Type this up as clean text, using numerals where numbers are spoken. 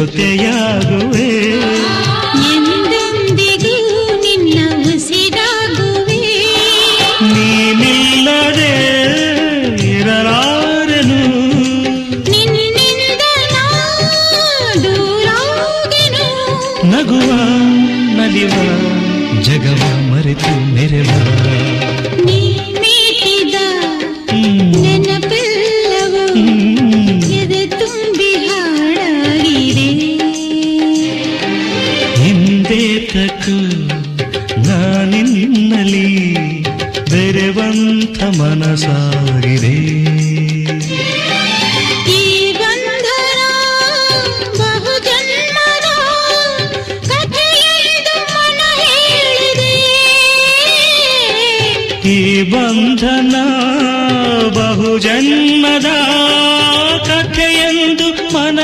ಜೊತೆಯಾಗುವೆ ಎಂದೆಂದಿಗೂ ನಿನ್ನ ಉಸಿರಾಗುವೆ ನೀನಿಲ್ಲದೆ ಇರಲಾರೆನು ನಿನ್ನಿಂದ ನಾ ದೂರಾಗೆನು ನಗುವ ನಲಿವ ಜಗವ ಮರೆತು ನೆರೆವ ನೀ ಮೀಟಿದ ನೆನಪೆಲ್ಲವೂ ಎದೆ ತುಂಬಿ ಹಾಡಾಗಿದೆ ಹಿಂದೇತಕ್ಕೂ ನಾನಿನ್ನಲಿ ಬೆರೆವಂತ ಮನಸಾಗಿದೆ ಈ ಬಂಧನ ಬಹುಜನ್ಮದ ಕಥೆಯೆಂದು ಮನ ಹೇಳಿದೆ ಈ ಬಂಧನ ಬಹುಜನ್ಮದ ಕಥೆಯೆಂದು ಮನ